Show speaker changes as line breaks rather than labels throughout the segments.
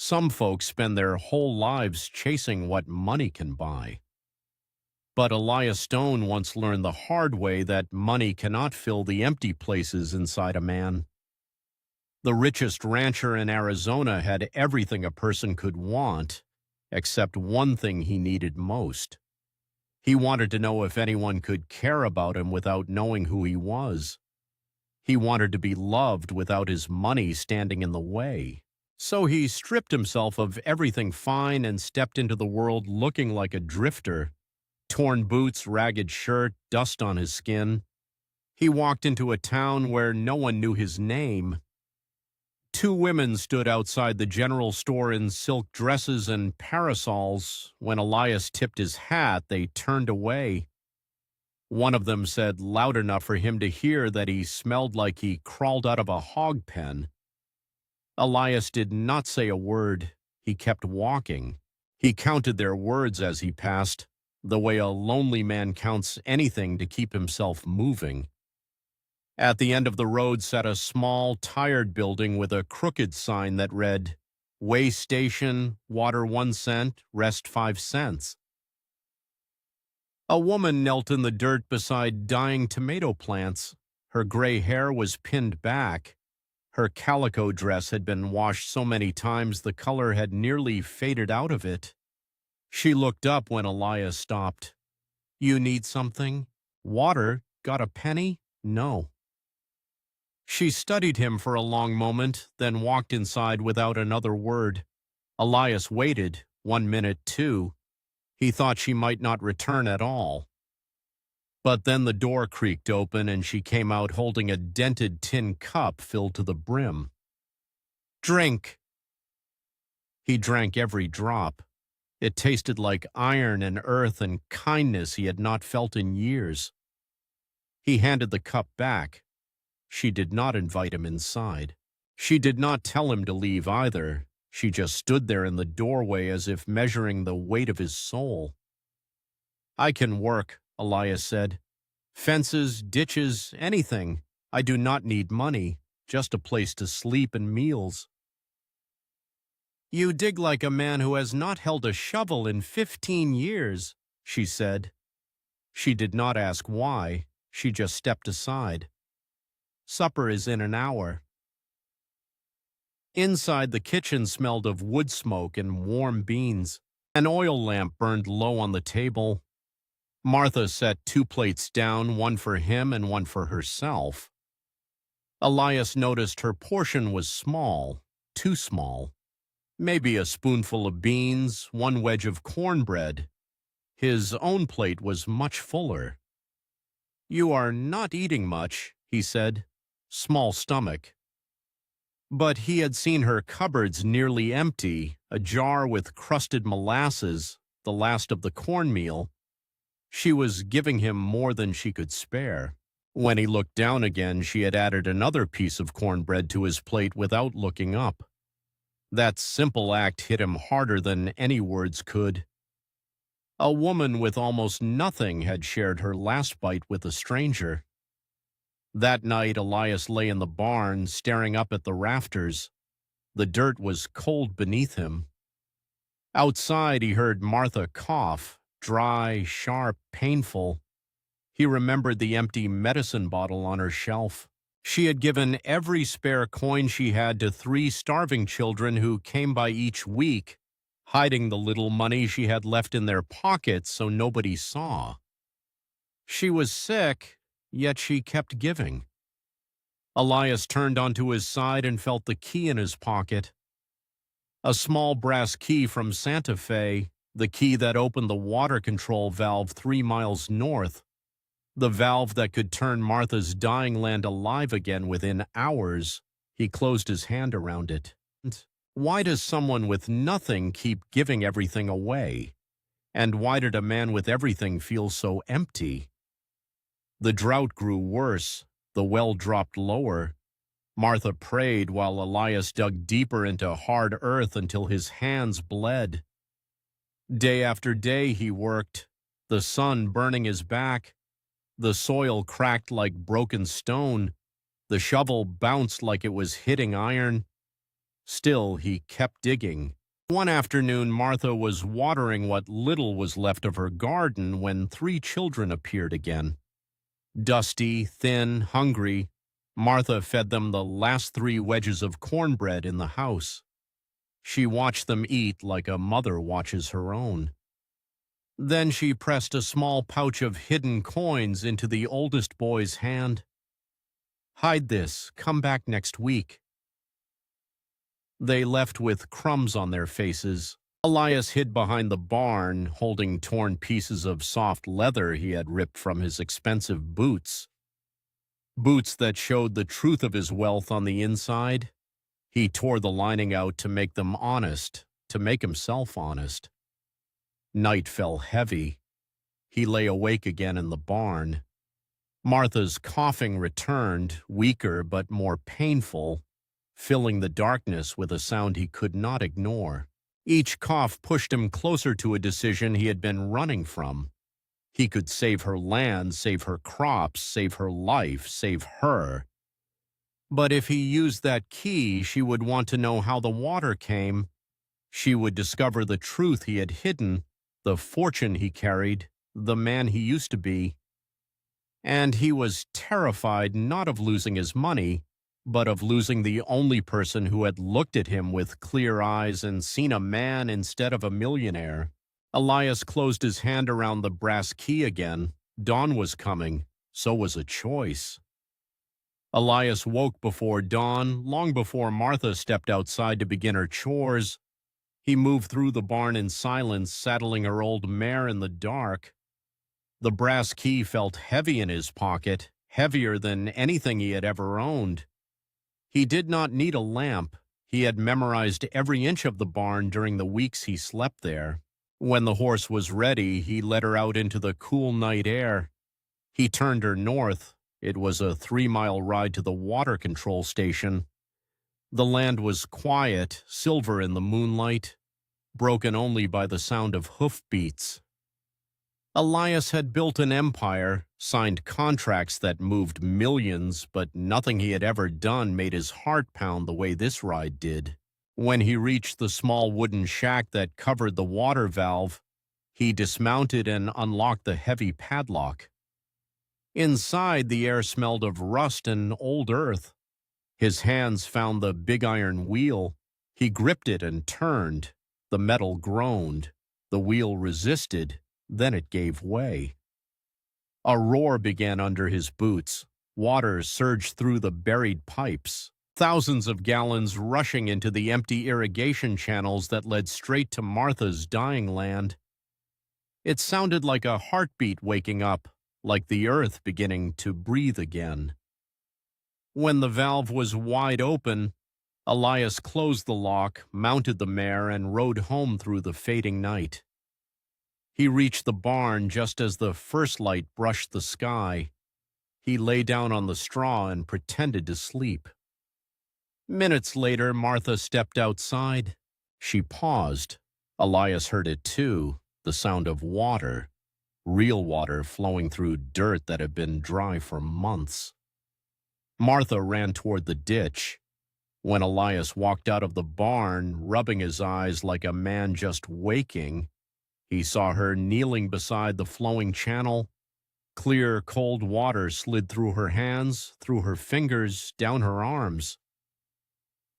Some folks spend their whole lives chasing what money can buy. But Elias Stone once learned the hard way that money cannot fill the empty places inside a man. The richest rancher in Arizona had everything a person could want, except one thing he needed most. He wanted to know if anyone could care about him without knowing who he was. He wanted to be loved without his money standing in the way. So he stripped himself of everything fine and stepped into the world looking like a drifter. Torn boots, ragged shirt, dust on his skin. He walked into a town where no one knew his name. Two women stood outside the general store in silk dresses and parasols. When Elias tipped his hat, they turned away. One of them said loud enough for him to hear that he smelled like he crawled out of a hog pen. Elias did not say a word. He kept walking. He counted their words as he passed, the way a lonely man counts anything to keep himself moving. At the end of the road sat a small, tired building with a crooked sign that read, "Way Station, water 1 cent, rest 5 cents. A woman knelt in the dirt beside dying tomato plants. Her gray hair was pinned back. Her calico dress had been washed so many times the color had nearly faded out of it. She looked up when Elias stopped. "You need something? Water? Got a penny?" "No." She studied him for a long moment, then walked inside without another word. Elias waited, 1 minute, 2. He thought she might not return at all. But then the door creaked open and she came out holding a dented tin cup filled to the brim. "Drink." He drank every drop. It tasted like iron and earth and kindness he had not felt in years. He handed the cup back. She did not invite him inside. She did not tell him to leave either. She just stood there in the doorway as if measuring the weight of his soul. "I can work," Elias said. "Fences, ditches, anything. I do not need money, just a place to sleep and meals." "You dig like a man who has not held a shovel in 15 years, she said. She did not ask why. She just stepped aside. "Supper is in an hour." Inside, the kitchen smelled of wood smoke and warm beans. An oil lamp burned low on the table. Martha set 2 plates down, one for him and one for herself. Elias noticed her portion was small, too small. Maybe a spoonful of beans, 1 wedge of cornbread. His own plate was much fuller. "You are not eating much," he said. "Small stomach." But he had seen her cupboards nearly empty, a jar with crusted molasses, the last of the cornmeal. She was giving him more than she could spare. When he looked down again, she had added another piece of cornbread to his plate without looking up. That simple act hit him harder than any words could. A woman with almost nothing had shared her last bite with a stranger. That night, Elias lay in the barn, staring up at the rafters. The dirt was cold beneath him. Outside, he heard Martha cough, dry, sharp, painful. He remembered the empty medicine bottle on her shelf. She had given every spare coin she had to 3 starving children who came by each week, hiding the little money she had left in their pockets so nobody saw. She was sick, yet she kept giving. Elias turned onto his side and felt the key in his pocket. A small brass key from Santa Fe, the key that opened the water control valve 3 miles north, the valve that could turn Martha's dying land alive again within hours. He closed his hand around it. Why does someone with nothing keep giving everything away? And why did a man with everything feel so empty? The drought grew worse. The well dropped lower. Martha prayed while Elias dug deeper into hard earth until his hands bled. Day after day he worked, the sun burning his back. The soil cracked like broken stone. The shovel bounced like it was hitting iron. Still, he kept digging. One afternoon, Martha was watering what little was left of her garden when 3 children appeared again. Dusty, thin, hungry, Martha fed them the last 3 wedges of cornbread in the house. She watched them eat like a mother watches her own. Then she pressed a small pouch of hidden coins into the oldest boy's hand. "Hide this. Come back next week." They left with crumbs on their faces. Elias hid behind the barn, holding torn pieces of soft leather he had ripped from his expensive boots. Boots that showed the truth of his wealth on the inside. He tore the lining out to make them honest, to make himself honest. Night fell heavy. He lay awake again in the barn. Martha's coughing returned, weaker but more painful, filling the darkness with a sound he could not ignore. Each cough pushed him closer to a decision he had been running from. He could save her land, save her crops, save her life, save her. But if he used that key, she would want to know how the water came. She would discover the truth he had hidden, the fortune he carried, the man he used to be. And he was terrified not of losing his money, but of losing the only person who had looked at him with clear eyes and seen a man instead of a millionaire. Elias closed his hand around the brass key again. Dawn was coming. So was a choice. Elias woke before dawn, long before Martha stepped outside to begin her chores. He moved through the barn in silence, saddling her old mare in the dark. The brass key felt heavy in his pocket, heavier than anything he had ever owned. He did not need a lamp. He had memorized every inch of the barn during the weeks he slept there. When the horse was ready, he led her out into the cool night air. He turned her north. It was a 3-mile ride to the water control station. The land was quiet, silver in the moonlight, broken only by the sound of hoofbeats. Elias had built an empire, signed contracts that moved millions, but nothing he had ever done made his heart pound the way this ride did. When he reached the small wooden shack that covered the water valve, he dismounted and unlocked the heavy padlock. Inside, the air smelled of rust and old earth. His hands found the big iron wheel. He gripped it and turned. The metal groaned. The wheel resisted. Then it gave way. A roar began under his boots. Water surged through the buried pipes, thousands of gallons rushing into the empty irrigation channels that led straight to Martha's dying land. It sounded like a heartbeat waking up, like the earth beginning to breathe again. When the valve was wide open, Elias closed the lock, mounted the mare, and rode home through the fading night. He reached the barn just as the first light brushed the sky. He lay down on the straw and pretended to sleep. Minutes later, Martha stepped outside. She paused. Elias heard it too, the sound of water, real water flowing through dirt that had been dry for months. Martha ran toward the ditch. When Elias walked out of the barn, rubbing his eyes like a man just waking, he saw her kneeling beside the flowing channel. Clear, cold water slid through her hands, through her fingers, down her arms.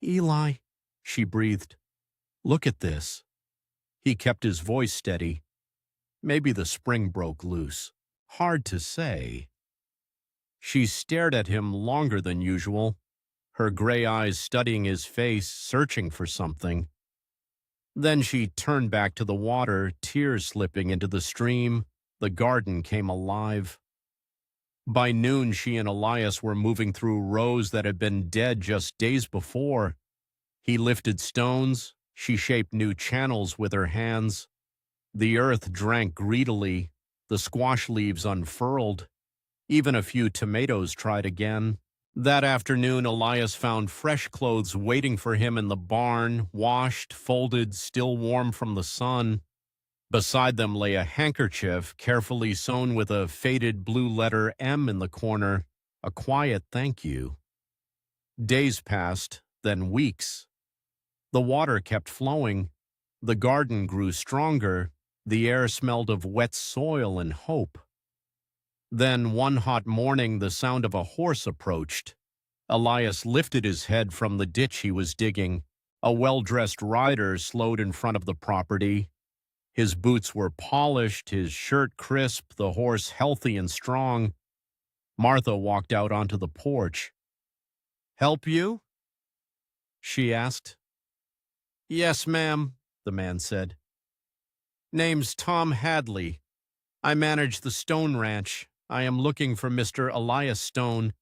"Eli," she breathed, "look at this." He kept his voice steady. Maybe the spring broke loose. Hard to say. She stared at him longer than usual, her gray eyes studying his face, searching for something. Then she turned back to the water, tears slipping into the stream. The garden came alive. By noon, she and Elias were moving through rows that had been dead just days before. He lifted stones. She shaped new channels with her hands. The earth drank greedily. The squash leaves unfurled. Even a few tomatoes tried again. That afternoon, Elias found fresh clothes waiting for him in the barn, washed, folded, still warm from the sun. Beside them lay a handkerchief, carefully sewn with a faded blue letter M in the corner, a quiet thank you. Days passed, then weeks. The water kept flowing. The garden grew stronger. The air smelled of wet soil and hope. Then one hot morning the sound of a horse approached. Elias lifted his head from the ditch he was digging. A well-dressed rider slowed in front of the property. His boots were polished, his shirt crisp, the horse healthy and strong. Martha walked out onto the porch. "Help you?" she asked. "Yes, ma'am," the man said. "Name's Tom Hadley. I manage the Stone Ranch. I am looking for Mr. Elias Stone.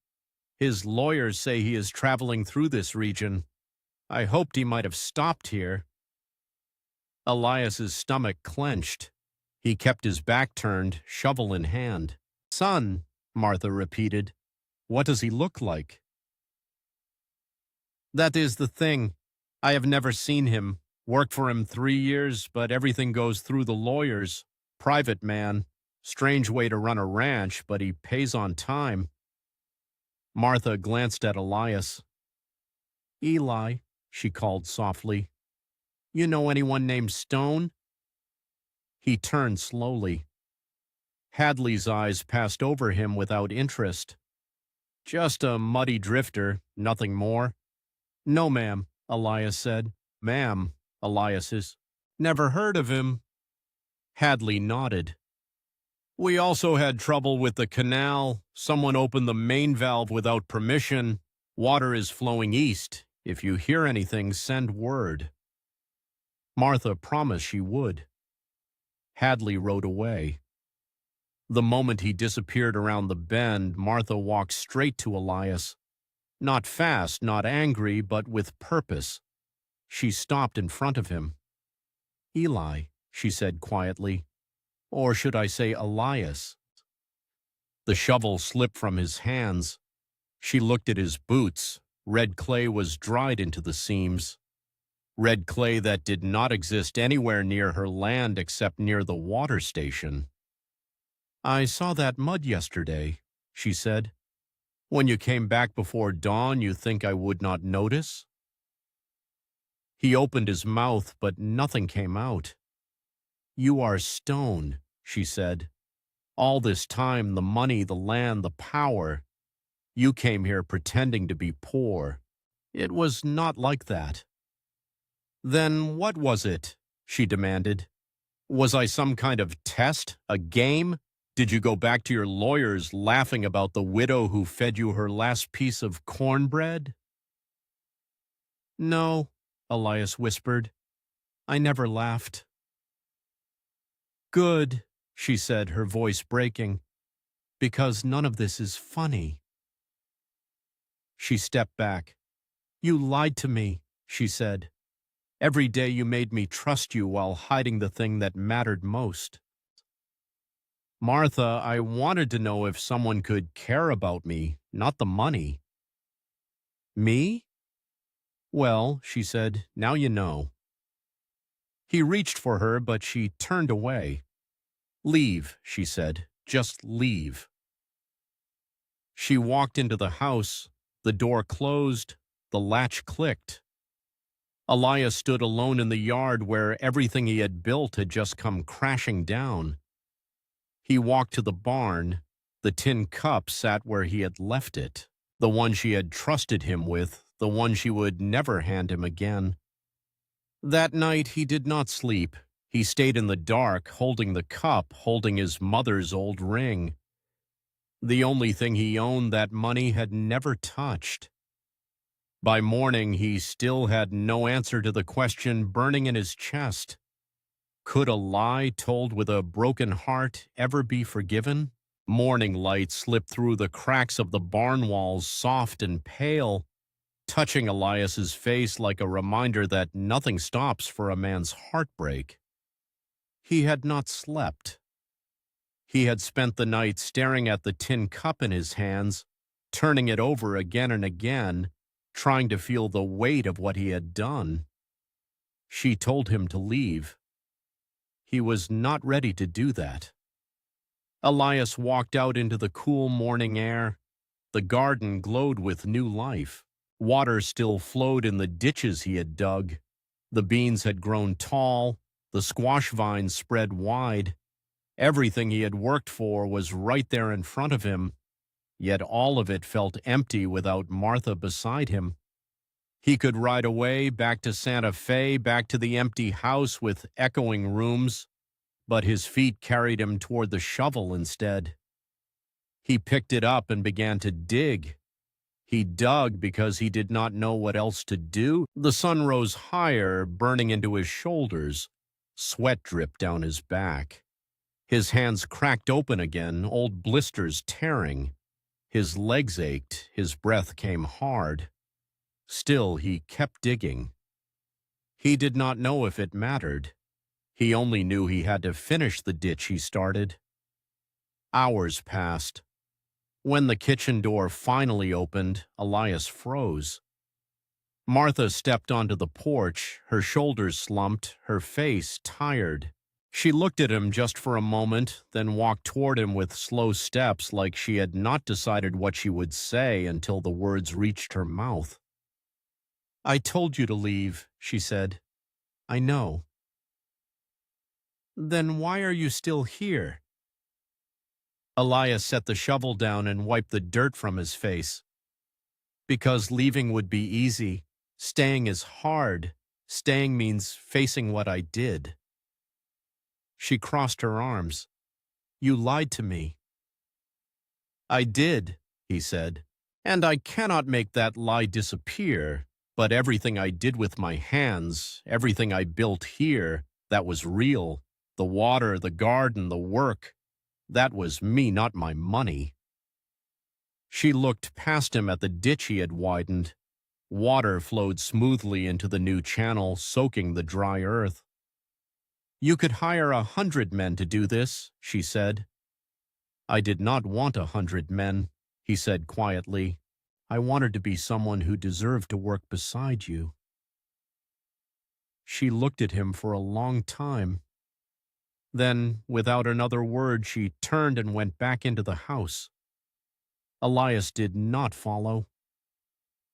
His lawyers say he is traveling through this region. I hoped he might have stopped here." Elias's stomach clenched. He kept his back turned, shovel in hand. "Son," Martha repeated. "What does he look like?" "That is the thing. I have never seen him. Worked for him 3 years, but everything goes through the lawyers. Private man. Strange way to run a ranch, but he pays on time." Martha glanced at Elias. "Eli," she called softly. "You know anyone named Stone?" He turned slowly. Hadley's eyes passed over him without interest. "Just a muddy drifter, nothing more." "No, ma'am," Elias said. "Ma'am," Elias is. "Never heard of him." Hadley nodded. "We also had trouble with the canal. Someone opened the main valve without permission. Water is flowing east. If you hear anything, send word." Martha promised she would. Hadley rode away. The moment he disappeared around the bend, Martha walked straight to Elias. Not fast, not angry, but with purpose. She stopped in front of him. "Eli," she said quietly. "Or should I say Elias?" The shovel slipped from his hands. She looked at his boots. Red clay was dried into the seams. Red clay that did not exist anywhere near her land except near the water station. "I saw that mud yesterday," she said. "When you came back before dawn, you think I would not notice?" He opened his mouth, but nothing came out. "You are Stone," she said. "All this time, the money, the land, the power. You came here pretending to be poor. It was not like that." "Then what was it?" she demanded. "Was I some kind of test, a game? Did you go back to your lawyers laughing about the widow who fed you her last piece of cornbread?" "No," Elias whispered. "I never laughed." "Good," she said, her voice breaking, "because none of this is funny." She stepped back. "You lied to me," she said. "Every day you made me trust you while hiding the thing that mattered most." "Martha, I wanted to know if someone could care about me, not the money." "Me?" "Well," she said, "now you know." He reached for her, but she turned away. "Leave," she said. "Just leave." She walked into the house. The door closed. The latch clicked. Elias stood alone in the yard where everything he had built had just come crashing down. He walked to the barn. The tin cup sat where he had left it, the one she had trusted him with, the one she would never hand him again. That night he did not sleep. He stayed in the dark, holding the cup, holding his mother's old ring. The only thing he owned that money had never touched. By morning, he still had no answer to the question burning in his chest. Could a lie told with a broken heart ever be forgiven? Morning light slipped through the cracks of the barn walls, soft and pale, touching Elias's face like a reminder that nothing stops for a man's heartbreak. He had not slept. He had spent the night staring at the tin cup in his hands, turning it over again and again, trying to feel the weight of what he had done. She told him to leave. He was not ready to do that. Elias walked out into the cool morning air. The garden glowed with new life. Water still flowed in the ditches he had dug. The beans had grown tall, the squash vines spread wide. Everything he had worked for was right there in front of him, yet all of it felt empty without Martha beside him. He could ride away, back to Santa Fe, back to the empty house with echoing rooms, but his feet carried him toward the shovel instead. He picked it up and began to dig. He dug because he did not know what else to do. The sun rose higher, burning into his shoulders. Sweat dripped down his back. His hands cracked open again, old blisters tearing. His legs ached, his breath came hard. Still, he kept digging. He did not know if it mattered. He only knew he had to finish the ditch he started. Hours passed. When the kitchen door finally opened, Elias froze. Martha stepped onto the porch, her shoulders slumped, her face tired. She looked at him just for a moment, then walked toward him with slow steps like she had not decided what she would say until the words reached her mouth. "I told you to leave," she said. "I know." "Then why are you still here?" Elias set the shovel down and wiped the dirt from his face. "Because leaving would be easy. Staying is hard. Staying means facing what I did." She crossed her arms. "You lied to me." "I did," he said, "and I cannot make that lie disappear, but everything I did with my hands, everything I built here, that was real. The water, the garden, the work. That was me, not my money." She looked past him at the ditch he had widened. Water flowed smoothly into the new channel, soaking the dry earth. "You could hire 100 men to do this," she said. "I did not want 100 men," he said quietly. "I wanted to be someone who deserved to work beside you." She looked at him for a long time. Then, without another word, she turned and went back into the house. Elias did not follow.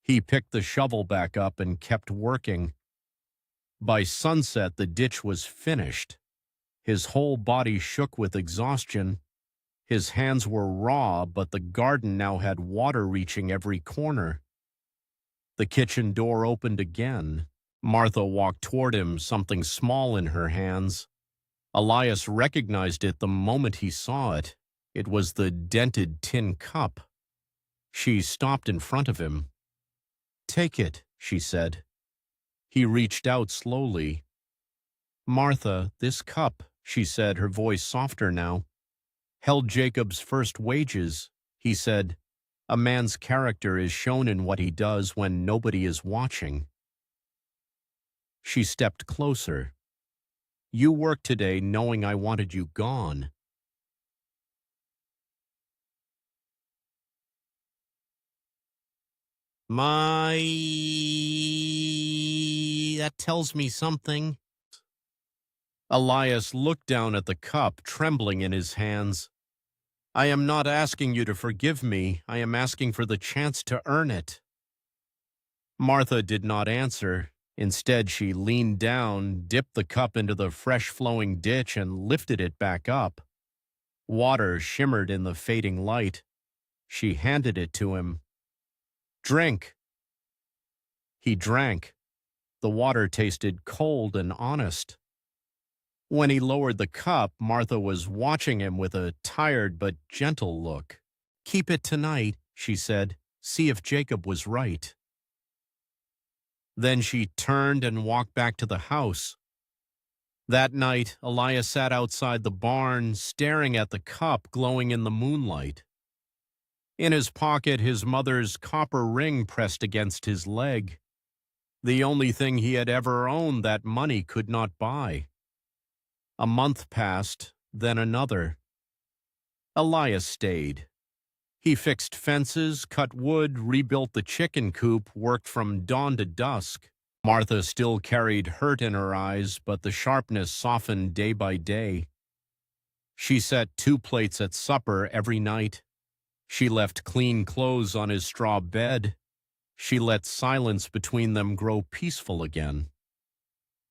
He picked the shovel back up and kept working. By sunset, the ditch was finished. His whole body shook with exhaustion. His hands were raw, but the garden now had water reaching every corner. The kitchen door opened again. Martha walked toward him, something small in her hands. Elias recognized it the moment he saw it. It was the dented tin cup. She stopped in front of him. "Take it," she said. He reached out slowly. "Martha, this cup," she said, her voice softer now, "held Jacob's first wages." He said, "A man's character is shown in what he does when nobody is watching." She stepped closer. "You worked today knowing I wanted you gone." That tells me something." Elias looked down at the cup, trembling in his hands. "I am not asking you to forgive me. I am asking for the chance to earn it." Martha did not answer. Instead, she leaned down, dipped the cup into the fresh-flowing ditch, and lifted it back up. Water shimmered in the fading light. She handed it to him. "Drink." He drank. The water tasted cold and honest. When he lowered the cup, Martha was watching him with a tired but gentle look. "Keep it tonight," she said. "See if Jacob was right." Then she turned and walked back to the house. That night, Elias sat outside the barn, staring at the cup glowing in the moonlight. In his pocket, his mother's copper ring pressed against his leg. The only thing he had ever owned that money could not buy. A month passed, then another. Elias stayed. He fixed fences, cut wood, rebuilt the chicken coop, worked from dawn to dusk. Martha still carried hurt in her eyes, but the sharpness softened day by day. She set 2 plates at supper every night. She left clean clothes on his straw bed. She let silence between them grow peaceful again.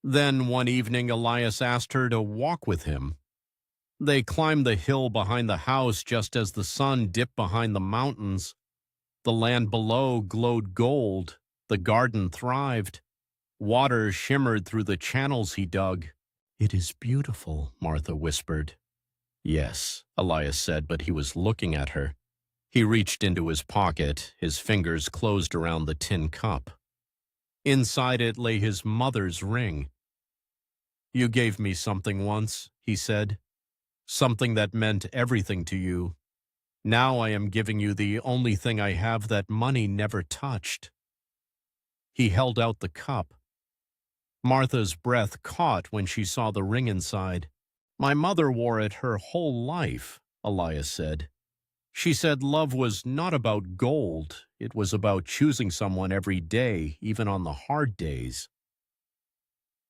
Then one evening Elias asked her to walk with him. They climbed the hill behind the house just as the sun dipped behind the mountains. The land below glowed gold, the garden thrived. Water shimmered through the channels he dug. "It is beautiful," Martha whispered. "Yes," Elias said, but he was looking at her. He reached into his pocket, his fingers closed around the tin cup. Inside it lay his mother's ring. "You gave me something once," he said, "something that meant everything to you. Now I am giving you the only thing I have that money never touched." He held out the cup. Martha's breath caught when she saw the ring inside. "My mother wore it her whole life," Elias said. "She said love was not about gold. It was about choosing someone every day, even on the hard days."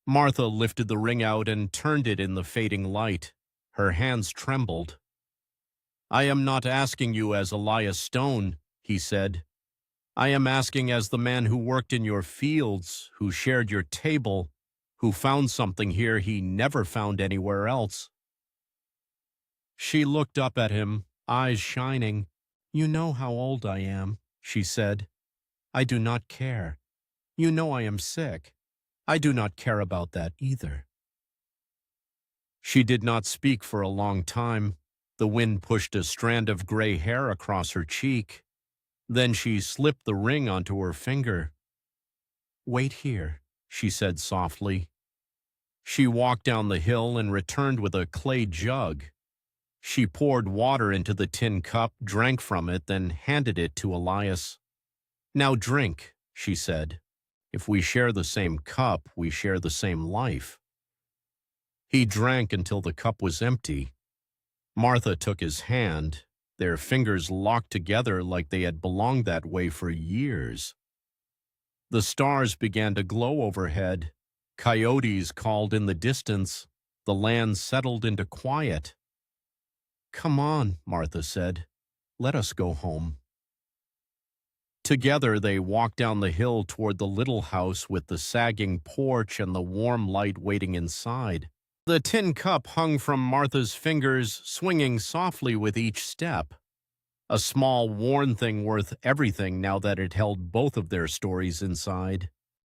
Martha lifted the ring out and turned it in the fading light. Her hands trembled. "I am not asking you as Elias Stone," he said. "I am asking as the man who worked in your fields, who shared your table, who found something here he never found anywhere else." She looked up at him, eyes shining. "You know how old I am," she said. "I do not care. You know I am sick. I do not care about that either." She did not speak for a long time. The wind pushed a strand of gray hair across her cheek. Then she slipped the ring onto her finger. "Wait here," she said softly. She walked down the hill and returned with a clay jug. She poured water into the tin cup, drank from it, then handed it to Elias. "Now drink," she said. "If we share the same cup, we share the same life." He drank until the cup was empty. Martha took his hand, their fingers locked together like they had belonged that way for years. The stars began to glow overhead. Coyotes called in the distance. The land settled into quiet. "Come on," Martha said. "Let us go home." Together they walked down the hill toward the little house with the sagging porch and the warm light waiting inside. The tin cup hung from Martha's fingers, swinging softly with each step. A small, worn thing worth everything now that it held both of their stories inside.